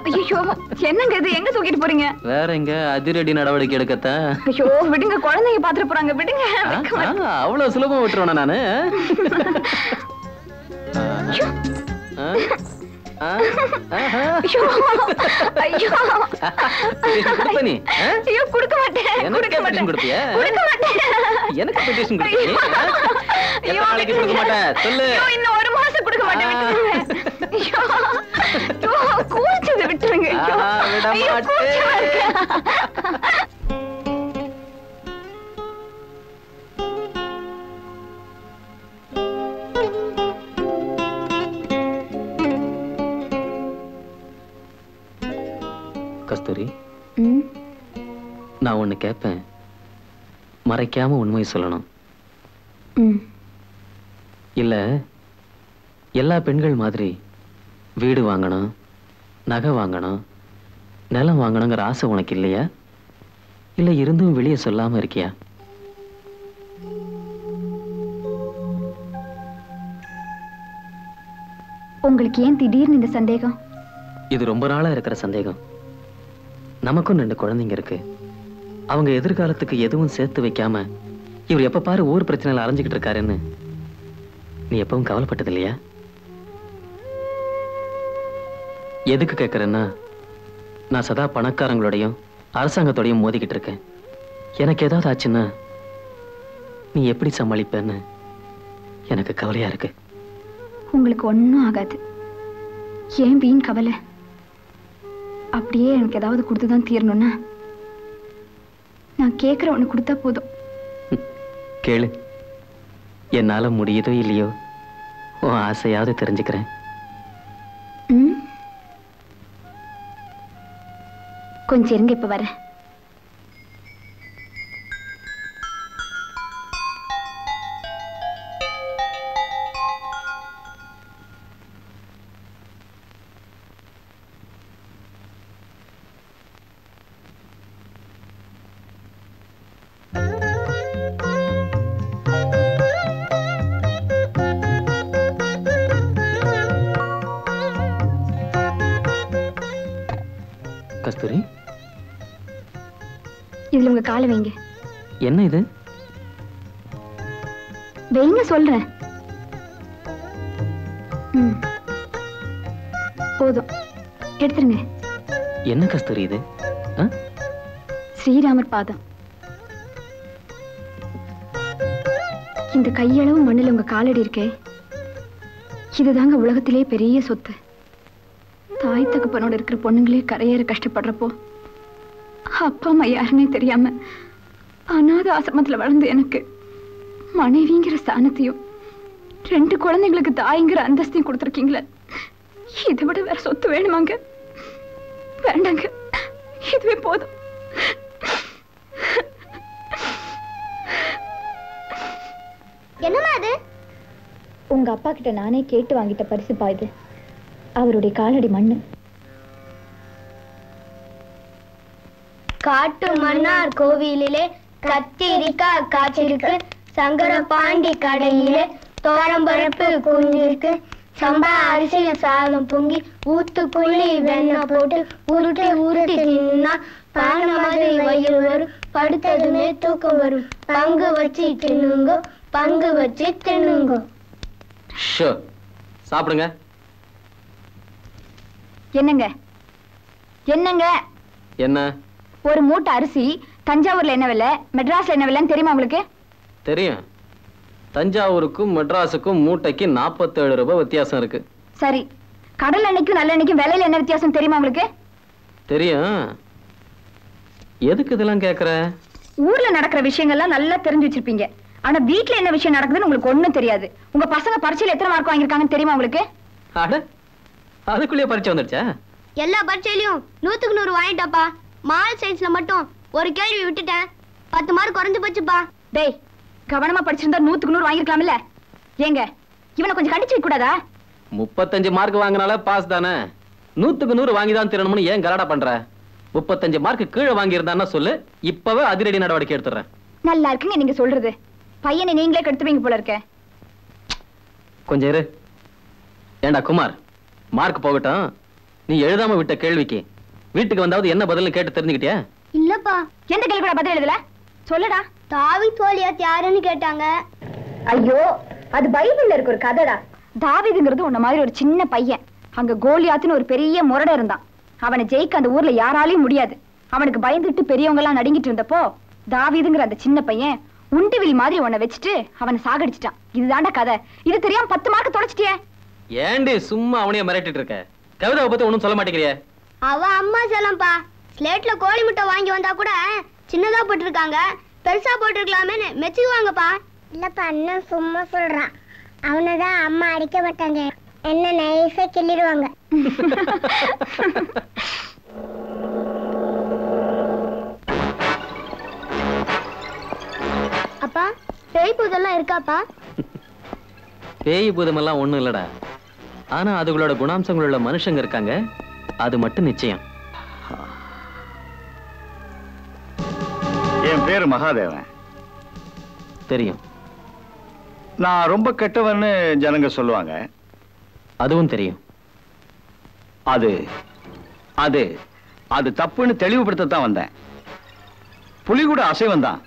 ஐயோ என்னங்க இது, எங்க தூக்கிட்டு போறீங்க? வேற எங்க அதிரடி நடவடிக்கை எடுக்கத்த. ஐயோ விடுங்க, குழந்தைங்க பாத்துட்டு போறாங்க, விடுங்க. அவ்வளவு சுலபமா விட்டுருவேனா நானு? கொடுக்க மாட்டேன். எனக்கு பெட்டிஷன் கொடுப்பியா? கொடுக்க மாட்டேன் சொல்லு. இன்னும் ஒரு மாசம் கொடுக்க மாட்டேன். கூச்சது விட்டுருங்க. விட மாட்டேன். கஸ்தூரி, நான் ஒண்ணு கேட்பேன், மறைக்காம உண்மையை சொல்லணும். இல்ல எல்லா பெண்கள் மாதிரி வீடு வாங்கணும், நகை வாங்கணும், நிலம் வாங்கணுங்கிற ஆசை உனக்கு இல்லையா? இல்ல இருந்தும் வெளியே சொல்லாம இருக்கியா? உங்களுக்கு ஏன் திடீர்னு இந்த சந்தேகம்? இது ரொம்ப நாளா இருக்கிற சந்தேகம். நமக்கும் 2 குழந்தைங்க இருக்கு. அவங்க எதிர்காலத்துக்கு எதுவும் சேர்த்து வைக்காம இவர் எப்ப பாரு ஊர் பிரச்சனையில அரைஞ்சுக்கிட்டு இருக்காருன்னு நீ எப்பவும் கவலைப்பட்டது இல்லையா? எதுக்கு கேட்கறேன்னா, நான் சதா பணக்காரங்களோடையும் அரசாங்கத்தோடையும் மோதிக்கிட்டு இருக்கேன். எனக்கு ஏதாவது ஆச்சுன்னா நீ எப்படி சமாளிப்பேன்னு எனக்கு கவலையா இருக்கு. உங்களுக்கு ஒன்னும் ஆகாது. ஏன் வீண் கவலை? அப்படியே எனக்கு ஏதாவது கொடுத்துதான் தீரணும்னா நான் கேட்கிற ஒண்ணு கொடுத்தா போதும். கேளு, என்னால முடியுதோ இல்லையோ உன் ஆசையாவது தெரிஞ்சுக்கிறேன். கொஞ்சம் இருங்க, இப்ப வர. கஸ்தூரி, இதுல உங்க காலை வைங்க. என்ன இது? வைங்க சொல்றேன். போதும், எடுத்துருங்க. என்ன கஸ்தூரி இது? ஸ்ரீராமர் பாதம். இந்த கையளவு மண்ணில் உங்க காலடி இருக்கே, இதுதாங்க உலகத்திலே பெரிய சொத்து. தாய் தகப்பனோட இருக்கிற பொண்ணுங்களே கரையேற கஷ்டப்படுறப்போ அப்பா அம்மா யாருன்னே தெரியாம அனாத ஆசிரமத்துல வளர்ந்து எனக்கு மனைவிங்கிற ஸ்தானத்தையும் 2 குழந்தைங்களுக்கு தாய்ங்கிற அந்தஸ்தையும் கொடுத்துருக்கீங்களே, இதை விட வேற சொத்து வேணுமாங்க? வேண்டாங்க, இதுவே போதும். என்னமா அது? உங்க அப்பா கிட்ட நானே கேட்டு வாங்கிட்ட பரிசுப்பா இது. அவருடைய காலடி மண்ணு. காட்டு மன்னார் கோவிலிலே கத்திரிக்காய் காய்ச்சிருக்கு, சங்கர பாண்டி கடையிலே தோரம்பருப்பு குஞ்சிருக்கு, சம்பா அரிசியில் சாதம் பொங்கி ஊத்துக்குள்ளி வெண்ணெய் போட்டு உருட்டி உருட்டி தின்னா பான மாதிரி வயிறு வரும், படுத்ததுமே தூக்கம் வரும். பங்கு வச்சு தின்னுங்க, பங்கு வச்சு தின்னுங்க. சாப்பிடுங்க. என்னங்க என்னங்க? என்ன? ஒரு மூட்டை அரிசி தஞ்சாவூர்ல என்ன விலை, மெட்ராஸ்ல என்ன விலைன்னு தெரியுமா உங்களுக்கு? தெரியும். தஞ்சாவூருக்கும் மெட்ராஸுக்கும் மூட்டைக்கு 47 ரூபாய் வித்தியாசம் இருக்கு. சரி, கடல் எண்ணெய்க்கும் நல்லெண்ணெய்க்கும் விலையில என்ன வித்தியாசம் தெரியுமா உங்களுக்கு? தெரியும். எதுக்கு இதெல்லாம் கேக்குற? ஊர்ல நடக்கிற விஷயங்கள்லாம் நல்லா தெரிஞ்சு வச்சிருப்பீங்க. ஆனா வீட்டுல என்ன விஷயம் நடக்குதுன்னு உங்களுக்கு ஒண்ணும் தெரியாது. உங்க பசங்க பரீட்சையில எத்தனை மார்க் வாங்கியிருக்காங்கன்னு தெரியுமா உங்களுக்கு? அட, அதுக்குள்ளே பரீட்சை வந்துருச்சா? எல்லா பரீட்சையிலும் 100க்கு 100 வாங்கிட்டாப்பா. மால் சயின்ஸ்ல மட்டும் ஒரு கேள்வி விட்டுட்டேன், 10 மார்க் குறைஞ்சு போச்சுப்பா. டேய், கவனமா படிச்சிருந்தா 100க்கு 100 வாங்கிருக்கலாம்ல. ஏங்க இவனை கொஞ்சம் கண்டிச்சு வைக்க கூடாதா? 35 மார்க் வாங்கினால பாஸ் தானே. 100க்கு 100 வாங்கிதான் திறனும்னு ஏன் கலாடா பண்ற? 35 மார்க் கீழே வாங்கி இருந்தான்னா சொல்லு, இப்பவே அதிரடி நடவடிக்கை எடுத்துறேன். நல்லா இருக்குங்க நீங்க சொல்றது. பையனை நீங்களே கெடுத்துவீங்க போல இருக்க. கொஞ்சம் இரு. ஏண்டா குமார், மார்க் போகட்டும், நீ எழுதாம விட்ட கேள்விக்கு வீட்டுக்கு வந்தாவது என்ன பதில்னு கேட்டு தெரிஞ்சுக்கிட்டியா? இல்லப்பா. எந்த கேள்வி பதில் எழுதல? சொல்லுடா. தாவீது கோலியாத் யாருன்னு கேட்டாங்க. ஐயோ, அது பைபிள்ல இருக்க ஒரு கதைடா. தாவீதுங்கிறது உன்ன மாதிரி ஒரு சின்ன பையன். அங்க கோலியாத்துன்னு ஒரு பெரிய முரட இருந்தான். அவனை ஜெயிக்க அந்த ஊர்ல யாராலையும் முடியாது. அவனுக்கு பயந்துட்டு பெரியவங்க எல்லாம் நடுங்கிட்டு இருந்தப்போ தாவீதுங்கிற அந்த சின்ன பையன் உண்டிவில் மாதிரி உன்னை வச்சுட்டு அவனை சாகடிச்சிட்டான். இதுதான்டா கதை. இது தெரியாம 10 மார்க் தொலைச்சிட்டியே. ஏண்டி சும்மா அவனைய மிரட்டிட்டு இருக்க? கவிதாவை பத்தி ஒண்ணும் சொல்ல மாட்டேங்கிறிய? அவ அம்மா சொல்லப்பா. ஸ்லேட்ல கோழி முட்டை வாங்கி வந்தா கூட சின்னதா போட்டிருக்காங்க, பெருசா போட்டிருக்கலாமேன்னு மெச்சுக்குவாங்கப்பா. இல்லப்பா, அண்ணன் சும்மா சொல்றான். அவனதான் அம்மா அடிக்க மாட்டாங்க, என்ன நைஸா கிள்ளிடுவாங்க. அப்பா, பேய் பூதெல்லாம் இருக்காப்பா? பேய் பூதமெல்லாம் ஒண்ணும் இல்லடா. ஆனா அதுகளோட குணாம்சங்கள் உள்ள மனுஷங்க இருக்காங்க, அது மட்டும் நிச்சயம். என் பேரு மகாதேவன். தெரியும். நான் ரொம்ப கெட்டவன்னு ஜனங்க சொல்லுவாங்க. அதுவும் தெரியும். அது அது அது தப்புன்னு தெளிவுபடுத்தத்தான் வந்தேன். புலி கூட அசைவம் தான்.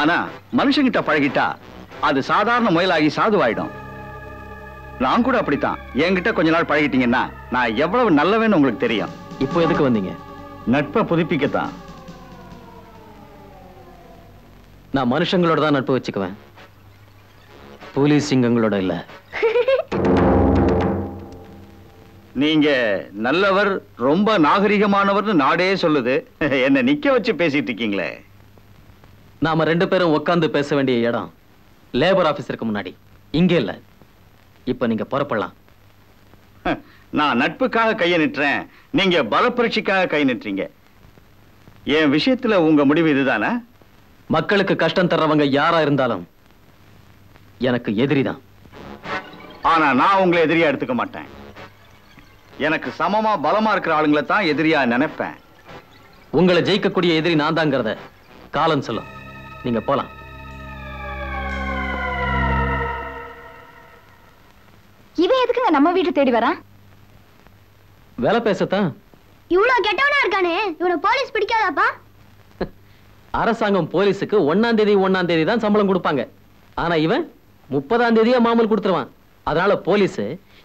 ஆனா மனுஷங்கிட்ட பழகிட்டா அது சாதாரண முயலாகி சாதுவாயிடும். நான் கூட அப்படித்தான். என்கிட்ட கொஞ்ச நாள் பழகிட்டீங்கன்னா நான் எவ்வளவு நல்லவேன்னு உங்களுக்கு தெரியும். இப்போ எதுக்கு வந்தீங்க? நட்பை புதுப்பிக்கத்தான். நான் மனுஷங்களோட தான் நட்பு வச்சுக்குவேன், புலி சிங்கங்களோட இல்ல. நீங்க நல்லவர், ரொம்ப நாகரிகமானவர்னு நாடே சொல்லுது. என்ன நிக்க வச்சு பேசிட்டு இருக்கீங்களே. நாம 2 பேரும் உட்கார்ந்து பேச வேண்டிய இடம் லேபர் ஆபீஸருக்கு முன்னாடி, இங்க இல்ல. இப்ப நீங்க புறப்படலாம். நான் நட்புக்காக கையை நிட்டுறேன், நீங்க பலப்பரட்சிக்காக கை நிட்டுறீங்க. என் விஷயத்துல உங்க முடிவு இதுதானே? மக்களுக்கு கஷ்டம் தர்றவங்க யாரா இருந்தாலும் எனக்கு எதிரிதான். ஆனா நான் உங்களை எதிரியா எடுத்துக்க மாட்டேன். எனக்கு சமமா பலமா இருக்கிற ஆளுங்களை தான் எதிரியா நினைப்பேன். உங்களை ஜெயிக்கக்கூடிய எதிரி நான் தாங்கிறத காலம் சொல்லும். நீங்க போலாம். இவன் எதுக்குங்க நம்ம வீட்டு தேடி வரான்? வேலை பேசத்தான். இவ்வளவு கெட்டவனா இருக்கானே, இவனை போலீஸ் பிடிக்காதாப்பா? அரசாங்கம் போலீஸுக்கு 1ஆம் தேதி தான் சம்பளம் கொடுப்பாங்க. ஆனா இவன் 30ஆம் தேதியே மாமூல் கொடுத்துருவான். அதனால போலீஸ்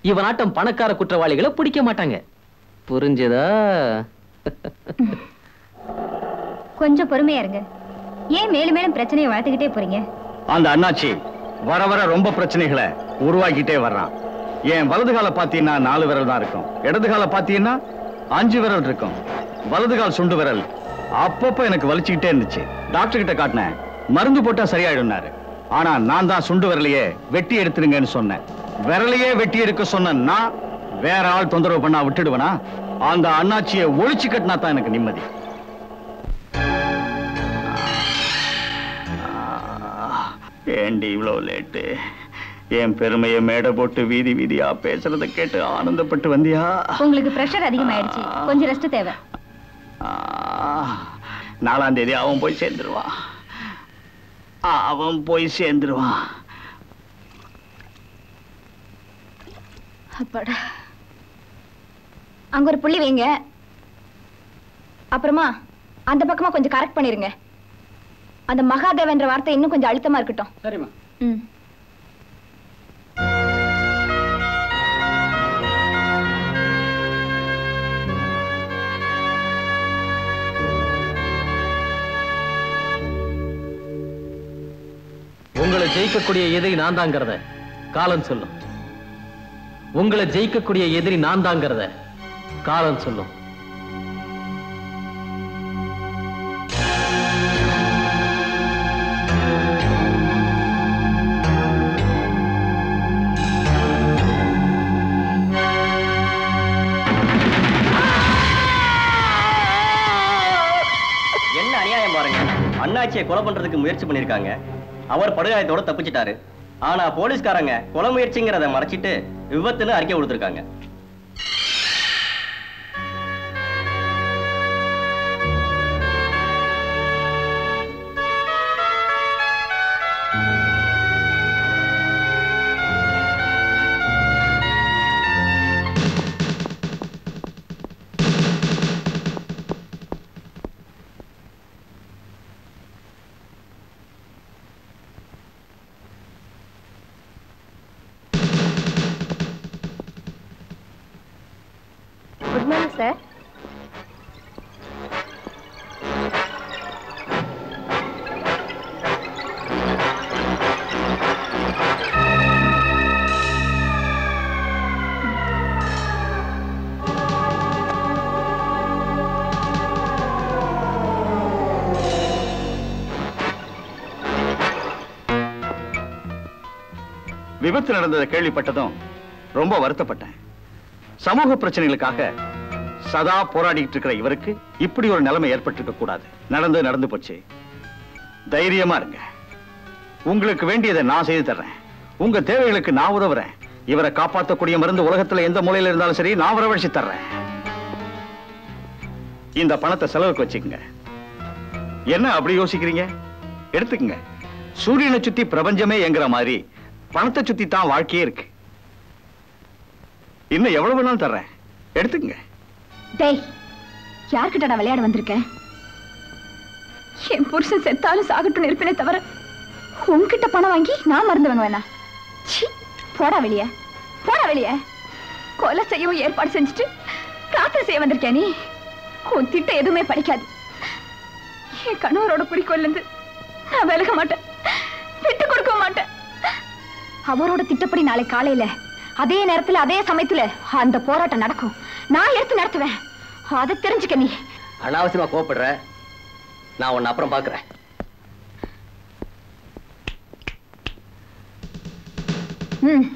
இவனாட்டம் பணக்கார குற்றவாளிகளை பிடிக்க மாட்டாங்க. புரிஞ்சதா? கொஞ்சம் பொறுமையா இருங்க. ஏன் மேலும் மேலும் பிரச்சனையை வளர்த்துக்கிட்டே போறீங்க? அந்த அண்ணாச்சி வர வர ரொம்ப பிரச்சனைகளை உருவாக்கிட்டே வர்றான். என் வலது கால பாத்தீங்கன்னா 4 விரல் தான் இருக்கும், இடது கால பாத்தீங்கன்னா 5 விரல் இருக்கும். வலது கால் சுண்டு விரல் அப்பப்ப எனக்கு வலிச்சுக்கிட்டே இருந்துச்சு. டாக்டர் கிட்ட காட்டினேன், மருந்து போட்டா சரியாயிடும்னாரு. ஆனா நான் தான் சுண்டு விரலையே வெட்டி எடுத்துருங்கன்னு சொன்னேன். விரலையே வெட்டி எடுக்க சொன்ன நான் வேற ஆள் தொந்தரவு பண்ணா விட்டுடுவனா? அந்த அண்ணாச்சியை ஒழிச்சு கட்டினா தான் எனக்கு நிம்மதி. ஏண்டி இவ்வளவு லேட்டு? என் பெருமையை மேடை போட்டு வீதி வீதியா பேசுறத கேட்டு ஆனந்தப்பட்டு வந்தியா? உங்களுக்கு பிரஷர் அதிகமாயிடுச்சு, கொஞ்சம் ரெஸ்ட் தேவை. 4ஆம் தேதி அவன் போய் சேர்ந்துருவான். அப்பாடா. அங்க ஒரு புள்ளி வைங்க. அப்புறமா அந்த பக்கமா கொஞ்சம் கரெக்ட் பண்ணிருங்க. அந்த மகாதேவன்ற வார்த்தை இன்னும் கொஞ்சம் அழுத்தமா இருக்கட்டும். சரிம்மா. உங்களை ஜெயிக்கக்கூடிய எதிரி நான் தாங்கிறத காலம் சொல்லும். உங்களை ஜெயிக்கக்கூடிய எதிரி நான் தாங்கிறத காலம் சொல்லும். என்ன அநியாயம் பாருங்க. அண்ணாச்சியை கொலை பண்றதுக்கு முயற்சி பண்ணிருக்காங்க. அவர் படுகாயத்தோட தப்பிச்சிட்டாரு. ஆனா போலீஸ்காரங்க கொலை முயற்சிங்கிறத மறைச்சிட்டு விபத்துன்னு அறிக்கை கொடுத்திருக்காங்க. Good morning sir. விபத்து நடந்ததை கேள்விப்பட்டதும் ரொம்ப வருத்தப்பட்டேன். சமூக பிரச்சனைகளுக்காக சதா போராடிட்டு இருக்கிற இவருக்கு இப்படி ஒரு நிலைமை ஏற்பட்டிருக்க கூடாது. நடந்து போச்சு. தைரியமா இருங்க. உங்களுக்கு வேண்டியதை நான் செய்து தர்றேன். உங்க தேவைகளுக்கு நான் உதவுறேன். இவரை காப்பாற்றக்கூடிய மருந்து உலகத்துல எந்த மூலையில இருந்தாலும் சரி நான் வரவழைச்சு தர்றேன். இந்த பணத்தை செலவுக்கு வச்சுக்கங்க. என்ன அப்படி யோசிக்கிறீங்க? எடுத்துக்கங்க. சூரியனை சுத்தி பிரபஞ்சமே என்கிற மாதிரி பணத்தை சுத்தி தான் வாழ்க்கையே இருக்கு. இன்னும் எவ்வளவு நாள் தர்றேன், எடுத்துக்கங்க. டேய், யார்கிட்ட நான் விளையாட வந்திருக்கேன்? என் புருஷன் செத்தாலும் சாகட்டும் இருப்பேனே தவிர உன்கிட்ட பணம் வாங்கி நான் மருந்து வாங்க வேணா. போடா வெளியே, போடா வெளியே. கொலை செய்யவும் ஏற்பாடு செஞ்சுட்டு பிரார்த்தனை செய்ய வந்திருக்கேன். நீ உன் திட்டம் எதுவுமே படிக்காது. என் கணவரோட குறிக்கோள் இருந்து நான் விலக மாட்டேன், விட்டு கொடுக்க மாட்டேன். அவரோட திட்டப்படி நாளை காலையில அதே நேரத்துல அதே சமயத்துல அந்த போராட்டம் நடக்கும். நான் எடுத்து நடத்துவேன். அதை தெரிஞ்சுக்க. நீ அனாவசியமா கோபப்படுற. நான் உன்னை அப்புறம் பாக்குறேன். ம்